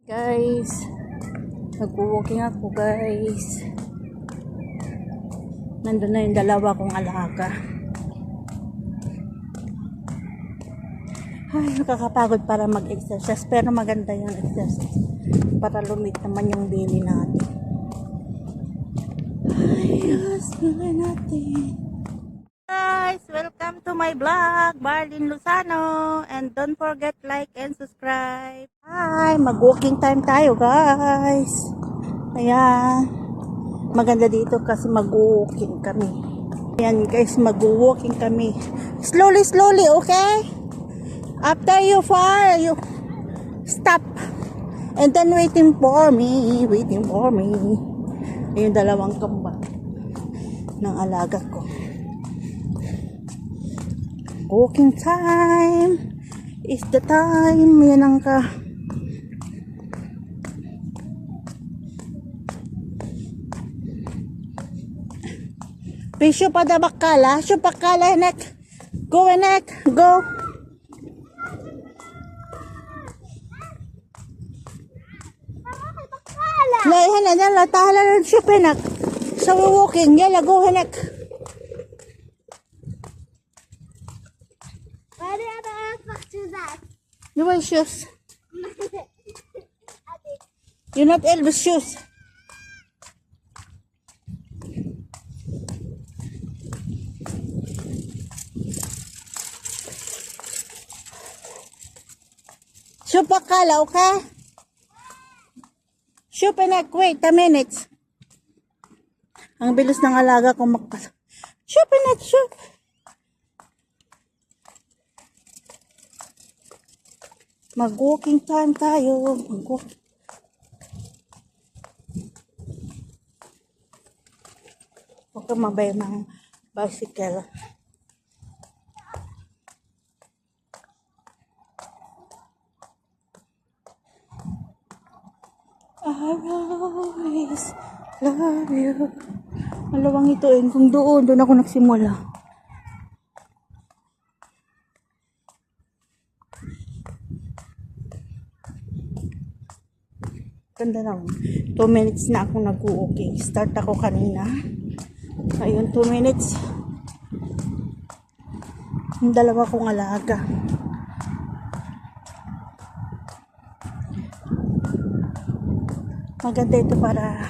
Guys, nag-walking ako guys. Nandun na yung dalawa kong alaga. Ay, nakakapagod para mag-exercise. Pero maganda yung exercise. Para lumit naman yung belly natin. Ay, asmila natin. Guys, welcome to my vlog, Marlene Lozano, and don't forget like and subscribe. Hi, mag-walking time tayo guys. Ayan, maganda dito kasi mag-walking kami. Ayan guys, mag-walking kami. Slowly, okay? After you far, you stop. And then waiting for me. Ayun, dalawang kambal ng alaga ko. Walking time is the time. Yan ang ka. Pisyo pa da bakala. Syo pakala nek. Go nek. Go. Laihan na yan. Latahala na syo penak. Sa walking. Yala go nek. You wear shoes. You're not Elvis shoes. Shoe pakala, okay? Shoe penek, wait a minute. Ang bilis ng alaga kong magpas. Shoe penek, shoe. Mag-walking time tayo. Mag-walking. Huwag ka mabay ng bicycle. I always love you. Malawang ito eh. Kung doon ako nagsimula. Ganda lang. 2 minutes na ako nag-walking. Start ako kanina. Ayun, 2 minutes. Yung dalawa kong alaga. Maganda ito para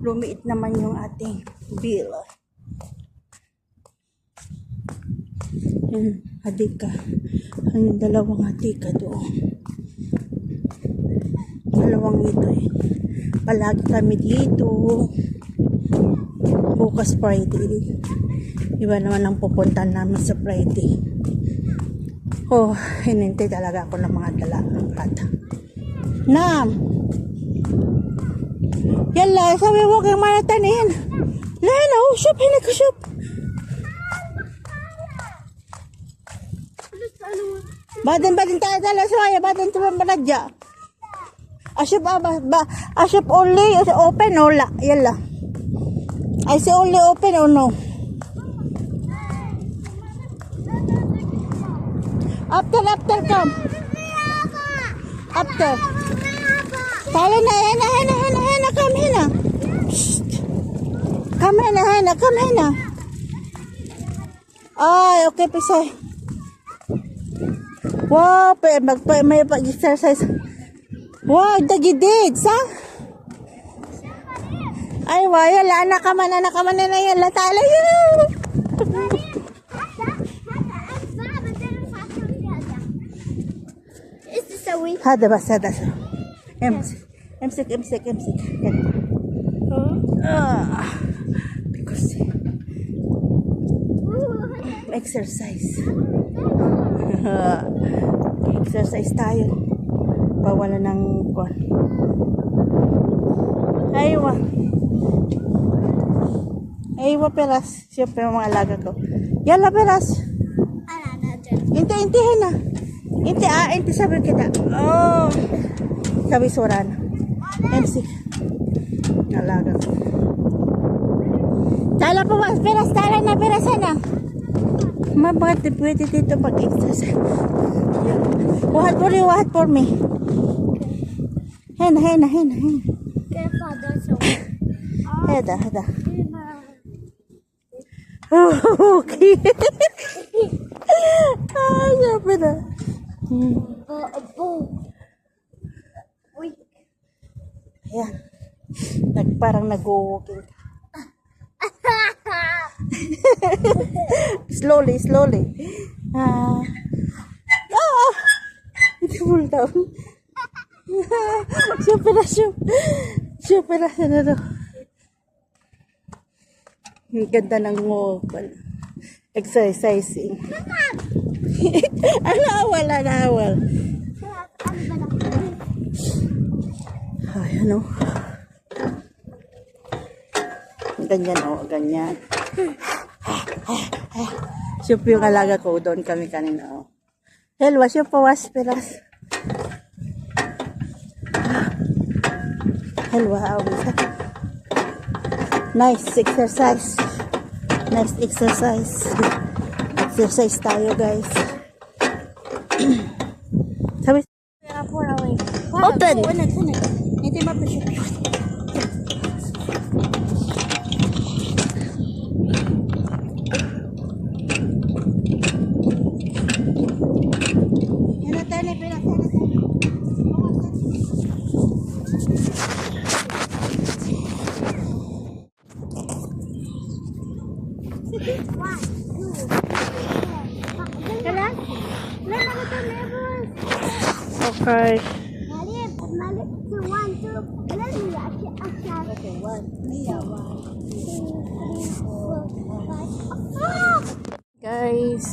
lumiit naman yung ating bill. Yung hadika. Yung dalawang hadika doon. Dalawang ito eh. Palagi kami dito. Bukas Friday. Iba naman ang pupuntahan namin sa Friday. Oh, hinintay talaga ako ng mga dalagang bata. Nam! Yalla, sabi mo kay maratanin. Lala, oh, shop, hinig ko shop. Badan tayo dala sa kaya, badan tuwan baladya. Aship only open or la? Yalla. I say only open or no? After come. After. Tala na hena come hena. Come hena. Ay, okay pisay. Wow, may pag-exercise. Wow, dagidid, sa? Ay, waya, anak ka man na yan, latala yun. Is this a week? Hada ba, sada sa? MSIC. Because exercise. Exercise tayo. Bawala ng kwan. Aywa peras. Siyempre mga alaga ko. Yala peras. Inti na. Inti sabi kita. Oh. Sabi suran. MC. Alaga ko. Tala pa mas peras. Tala na peras na. Mabat pwede dito pag-exercise. Wahat for me. Hena, hena, hena, hena. Careful, there's a Heda, heda. Okay. Ah, sabi na. Uy. Ayan. Parang nag-walking. Slowly, slowly. Ah. Ah! Hindi full down. Super na, super na, ano. Ang ganda ng walk. Exercising. Ano awal, ano awal. Ay, ano. Ganyan, oh, ganyan. Siya yung alaga ko, doon kami kanina, oh. Helwa, siya pa wasperas. Helwa, awis. Nice exercise. Nice exercise. Exercise tayo, guys. Sabi, open! Ito yung mapasya. Okay. Guys,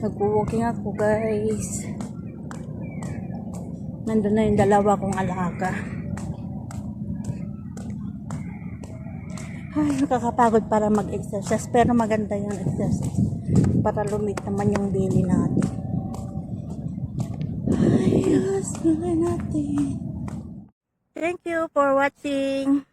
nag-walking ako, guys. Nandun na yung dalawa kong alaga. Ay, nakakapagod para mag-exercise. Pero maganda yung exercise. Para lumit naman yung belly natin. Ay, yes, natin. Thank you for watching.